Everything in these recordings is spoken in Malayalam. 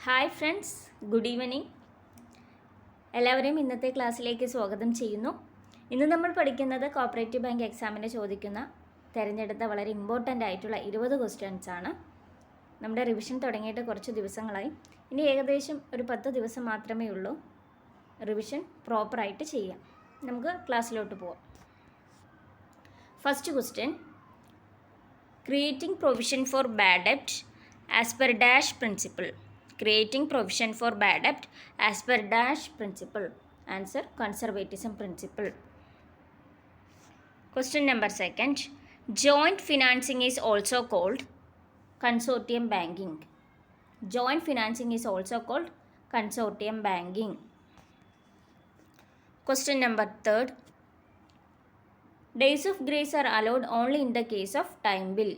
Hi friends, good evening. എല്ലാവരെയും ഇന്നത്തെ ക്ലാസ്സിലേക്ക് സ്വാഗതം ചെയ്യുന്നു. ഇന്ന് നമ്മൾ പഠിക്കുന്നത് കോപ്പറേറ്റീവ് ബാങ്ക് എക്സാമിന് ചോദിക്കുന്ന തിരഞ്ഞെടുത്ത വളരെ ഇമ്പോർട്ടൻ്റ് ആയിട്ടുള്ള 20 ക്വസ്റ്റ്യൻസ് ആണ്. നമ്മുടെ റിവിഷൻ തുടങ്ങിയിട്ട് കുറച്ച് ദിവസങ്ങളായി. ഇനി ഏകദേശം ഒരു 10 ദിവസം മാത്രമേ ഉള്ളൂ റിവിഷൻ പ്രോപ്പറായിട്ട് ചെയ്യാം. നമുക്ക് ക്ലാസ്സിലോട്ട് പോവാം. First question, creating provision for bad ഡെബ്റ്റ് as per dash principle. Creating provision for bad debt as per dash principle. Answer, conservatism principle. Question number second, joint financing is also called consortium banking. Joint financing is also called consortium banking. Question number third, days of grace are allowed only in the case of time bill.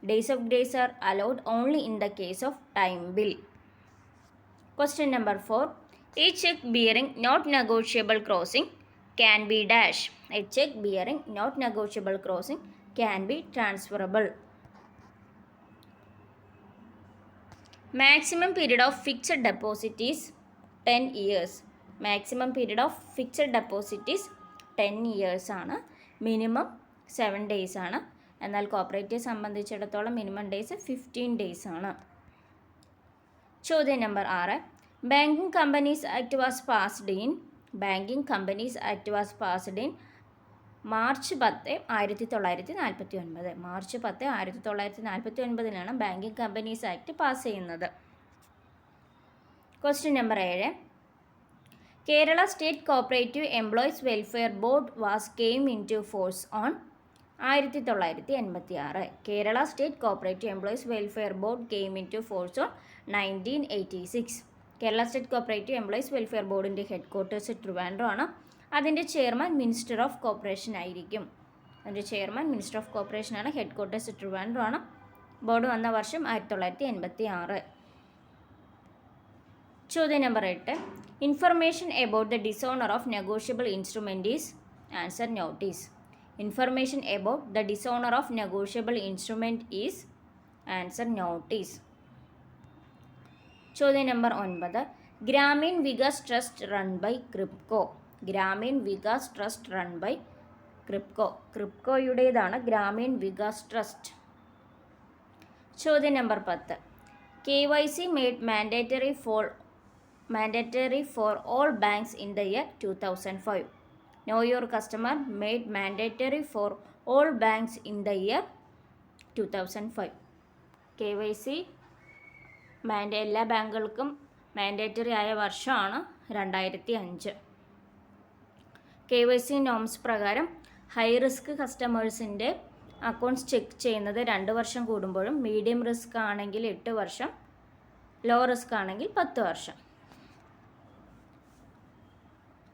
Days of grace are allowed only in the case of time bill. Question number 4, a check bearing not negotiable crossing can be dash. A check bearing not negotiable crossing can be transferable. Maximum period of fixed deposit is 10 years. Maximum period of fixed deposit is 10 years ആണ്. മിനിമം 7 days ആണ്. എന്നാൽ കോപ്പറേറ്റീവ് സംബന്ധിച്ചിടത്തോളം മിനിമം ഡേയ്സ് 15 days ആണ്. ചോദ്യം number 6, banking companies act was passed in March 10, 1949. March 10, 1949 banking companies act pass ചെയ്യുന്നത്. Question number 7, Kerala state cooperative employees welfare board was came into force on 1986. Kerala state cooperative employees welfare board came into force on 1986. Kerala state cooperative employees welfare ബോർഡിൻ്റെ ഹെഡ് ക്വാർട്ടേഴ്സ് ട്രിവാൻഡ്രം ആണ്. അതിൻ്റെ ചെയർമാൻ മിനിസ്റ്റർ ഓഫ് കോപ്പറേഷൻ ആയിരിക്കും. അതിൻ്റെ ചെയർമാൻ മിനിസ്റ്റർ ഓഫ് കോപ്പറേഷൻ ആണ്. ഹെഡ് ക്വാർട്ടേഴ്സ് ട്രിവാൻഡ്രം ആണ്. ബോർഡ് വന്ന വർഷം 1986. ചോദ്യം number 8, information about the dishonour of negotiable instrument is. Answer, notice. Information about the dishonor of negotiable instrument is. Answer, notice. ചോദ്യം number 9, Grameen Vikas trust run by Kribhco. Grameen Vikas trust run by Kribhco. ക്രിപ്കോയുടേതാണ് ഗ്രാമീൺ വികാസ് ട്രസ്റ്റ്. ചോദ്യം number 10, KYC made mandatory for all banks in the year 2005. Know your customer made mandatory for all banks in the year 2005. KYC എല്ലാ ബാങ്കുകൾക്കും മാൻഡേറ്ററി ആയ വർഷമാണ് 2005. KYC നോംസ് പ്രകാരം ഹൈ റിസ്ക് കസ്റ്റമേഴ്സിൻ്റെ അക്കൗണ്ട്സ് ചെക്ക് ചെയ്യുന്നത് 2 വർഷം കൂടുമ്പോഴും, മീഡിയം റിസ്ക് ആണെങ്കിൽ 8 വർഷം, ലോ റിസ്ക് ആണെങ്കിൽ 10 വർഷം.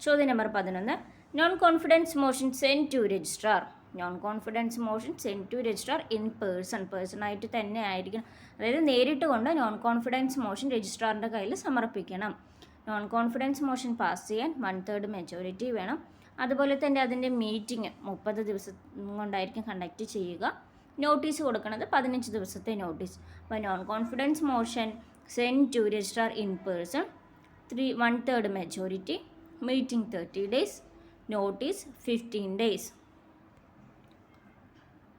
ചോദ്യം number 11, non confidence motion send to registrar. Non confidence motion send to registrar in പേഴ്സണായിട്ട് തന്നെ ആയിരിക്കണം. അതായത് നേരിട്ട് കൊണ്ട് നോൺ കോൺഫിഡൻസ് മോഷൻ രജിസ്ട്രാറിൻ്റെ കയ്യിൽ സമർപ്പിക്കണം. നോൺ കോൺഫിഡൻസ് മോഷൻ പാസ് ചെയ്യാൻ 1/3 മെജോറിറ്റി വേണം. അതുപോലെ തന്നെ അതിൻ്റെ മീറ്റിംഗ് 30 ദിവസം കൊണ്ടായിരിക്കും കണ്ടക്ട് ചെയ്യുക. നോട്ടീസ് കൊടുക്കുന്നത് 15 ദിവസത്തെ നോട്ടീസ്. അപ്പോൾ non confidence motion send to registrar in person 1/3 majority, meeting 30 days, notice 15 days.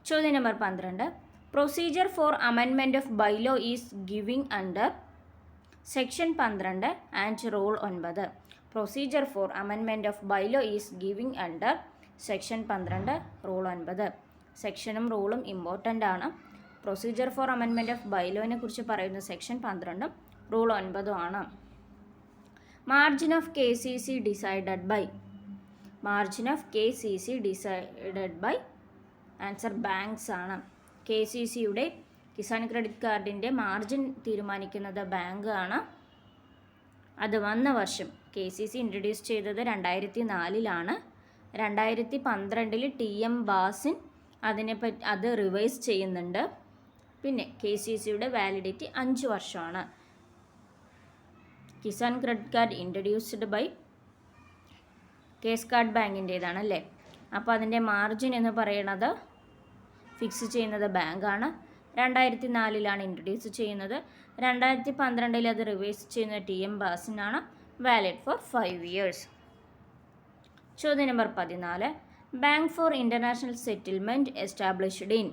ചോദ്യം number 12, procedure for amendment of bylaw is giving under section 12 and rule 9. Procedure for amendment of bylaw is giving under section 12 rule 9. സെക്ഷനും റൂളും ഇമ്പോർട്ടൻ്റ് ആണ്. പ്രൊസീജിയർ ഫോർ അമെൻമെൻറ്റ് ഓഫ് ബൈലോനെ കുറിച്ച് പറയുന്ന സെക്ഷൻ 12 റൂൾ 9 ആണ്. Margin of KCC decided by. Margin of KCC decided by. Answer, banks ആണ്. KCCയുടെ കിസാൻ ക്രെഡിറ്റ് കാർഡിൻ്റെ മാർജിൻ തീരുമാനിക്കുന്നത് ബാങ്ക് ആണ്. അത് വന്ന വർഷം KCC ഇൻട്രൊഡ്യൂസ് ചെയ്തത് 2004 2012 TM ബാസിൻ അത് റിവൈസ് ചെയ്യുന്നുണ്ട്. പിന്നെ KCCയുടെ വാലിഡിറ്റി 5 വർഷമാണ്. Kisan credit card introduced by case card ബാങ്കിൻ്റേതാണ് അല്ലേ. അപ്പോൾ അതിൻ്റെ മാർജിൻ എന്ന് പറയുന്നത് ഫിക്സ് ചെയ്യുന്നത് ബാങ്കാണ്. 2004 ഇൻട്രൊഡ്യൂസ് ചെയ്യുന്നത്. 2012 അത് റിവൈസ് ചെയ്യുന്ന TM ബാസിനാണ്. Valid for 5 years. ചോദ്യം number 14. Bank for international settlement established in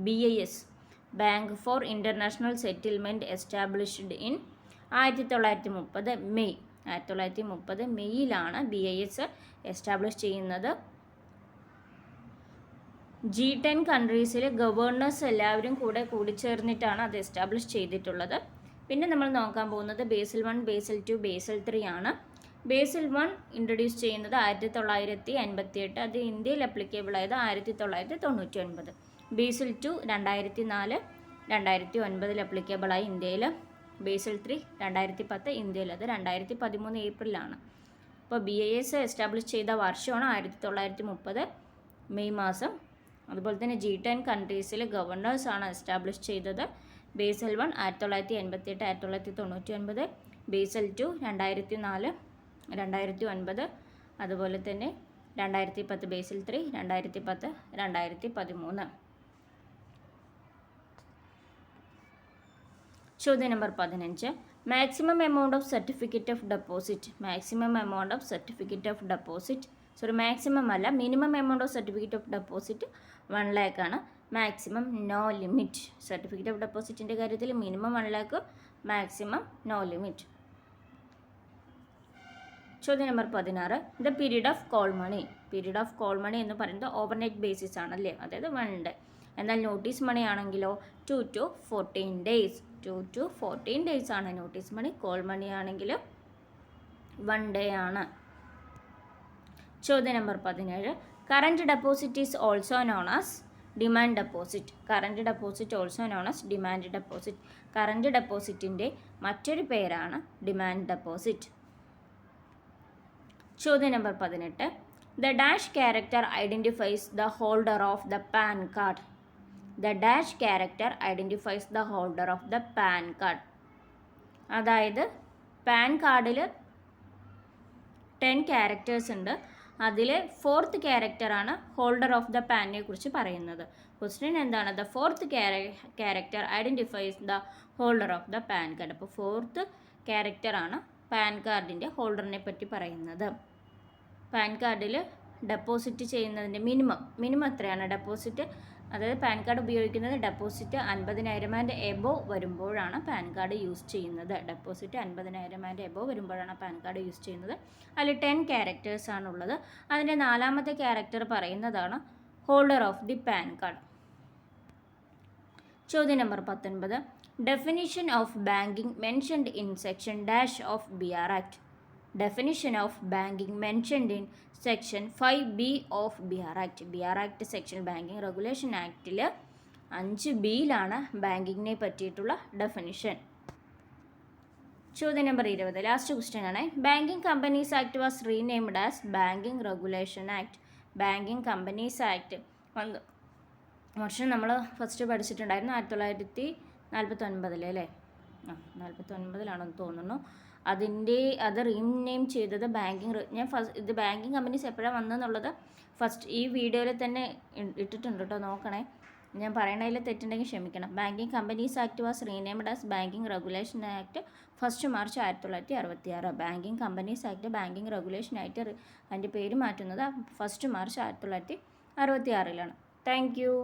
BIS. Bank for international settlement established in 1930 May. 1930 മെയ്യിലാണ് BIS എസ്റ്റാബ്ലിഷ് ചെയ്യുന്നത്. G10 കൺട്രീസിലെ ഗവർണേഴ്സ് എല്ലാവരും കൂടിച്ചേർന്നിട്ടാണ് അത് എസ്റ്റാബ്ലിഷ് ചെയ്തിട്ടുള്ളത്. പിന്നെ നമ്മൾ നോക്കാൻ പോകുന്നത് ബേസിൽ 1, ബേസിൽ 2, ബേസിൽ 3 ആണ്. ബേസിൽ 1 ഇൻട്രൊഡ്യൂസ് ചെയ്യുന്നത് 1958. അത് ഇന്ത്യയിൽ അപ്ലിക്കബിൾ ആയത് 1999. ബേസിൽ 2 2004, 2009 അപ്ലിക്കബിളായി ഇന്ത്യയിൽ. ബേസിൽ 3 2010, ഇന്ത്യയിൽ അത് 2013 ഏപ്രിലാണ്. അപ്പോൾ BIS എസ്റ്റാബ്ലിഷ് ചെയ്ത വർഷമാണ് 1930 മെയ് മാസം. അതുപോലെ തന്നെ G10 കൺട്രീസിൽ ഗവർണേഴ്സാണ് എസ്റ്റാബ്ലിഷ് ചെയ്തത്. ബേസിൽ 1 1958, 1999. ബേസിൽ 2 2004, 2009. അതുപോലെ തന്നെ 2010 ബേസിൽ 3, 2010, 2013. ചോദ്യം number 15. Maximum amount of certificate of deposit. Maximum amount of certificate of deposit, maximum അല്ല, minimum amount of certificate of deposit 1 lakh ആണ്. Maximum no limit. Certificate of ഡെപ്പോസിറ്റിൻ്റെ കാര്യത്തിൽ minimum 1 lakh, maximum no limit. ചോദ്യം number 16. The period of call money. Period of call money എന്ന് പറയുന്നത് ഓവർനൈറ്റ് ബേസിസ് ആണല്ലേ, അതായത് 1 day. എന്നാൽ നോട്ടീസ് മണി ആണെങ്കിലോ 2 to 14 days. 2 to 14 days ആണ് നോട്ടീസ് മണി. കോൾ മണി ആണെങ്കിൽ 1 day ആണ്. ചോദ്യം number 17. Current deposit is also known as demand deposit. Current deposit also known as demand deposit. Current ഡെപ്പോസിറ്റിൻ്റെ മറ്റൊരു പേരാണ് ഡിമാൻഡ് ഡെപ്പോസിറ്റ്. ചോദ്യം number 18. The dash character identifies the holder of the PAN card. The dash character identifies the holder of the PAN card. അതായത് പാൻ കാർഡിൽ 10 ക്യാരക്ടേഴ്സ് ഉണ്ട്. അതിൽ 4th ക്യാരക്ടറാണ് ഹോൾഡർ ഓഫ് ദ പാനിനെ കുറിച്ച് പറയുന്നത്. ക്വസ്റ്റ്യൻ എന്താണ്? The 4th character identifies the holder of the PAN card. അപ്പോൾ 4th ക്യാരക്ടറാണ് പാൻ കാർഡിൻ്റെ ഹോൾഡറിനെ പറ്റി പറയുന്നത്. പാൻ കാർഡിൽ ഡെപ്പോസിറ്റ് ചെയ്യുന്നതിൻ്റെ മിനിമം എത്രയാണ് ഡെപ്പോസിറ്റ്? അതായത് പാൻ കാർഡ് ഉപയോഗിക്കുന്നത് ഡെപ്പോസിറ്റ് 50,000 ആൻഡ് എബോവ് വരുമ്പോഴാണ് പാൻ കാർഡ് യൂസ് ചെയ്യുന്നത്. ഡെപ്പോസിറ്റ് 50,000 ആൻഡ് എബോവ് വരുമ്പോഴാണ് പാൻ കാർഡ് യൂസ് ചെയ്യുന്നത്. അതിൽ 10 ക്യാരക്ടേഴ്സ് ആണുള്ളത്. അതിൻ്റെ 4ാമത്തെ ക്യാരക്ടർ പറയുന്നതാണ് holder of the PAN card. ചോദ്യം number 19. Definition of banking mentioned in section dash of BR act. Definition of banking mentioned in section 5B of BR act. BR act section banking regulation ആക്ടിൽ 5Bയിലാണ് ബാങ്കിങ്ങിനെ പറ്റിയിട്ടുള്ള ഡെഫിനിഷൻ. ചോദ്യം നമ്പർ 20. ലാസ്റ്റ് ക്വസ്റ്റ്യൻ ആണ്. Banking companies act was renamed as banking regulation act. Banking companies act വർഷം നമ്മൾ ഫസ്റ്റ് പഠിച്ചിട്ടുണ്ടായിരുന്നു 1949 അല്ലേ? 49 തോന്നുന്നു. അത് റീനെയിം ചെയ്തത് ഇത് ബാങ്കിങ് കമ്പനീസ് എപ്പോഴാണ് വന്നതെന്നുള്ളത് ഫസ്റ്റ് ഈ വീഡിയോയിൽ തന്നെ ഇട്ടിട്ടുണ്ട് കേട്ടോ, നോക്കണേ. ഞാൻ പറയണതിൽ തെറ്റുണ്ടെങ്കിൽ ക്ഷമിക്കണം. Banking companies act was renamed as banking regulation act 1 March 1966. Banking companies act banking regulation ആയിട്ട് അതിൻ്റെ പേര് മാറ്റുന്നത് 1 March 1966. Thank you.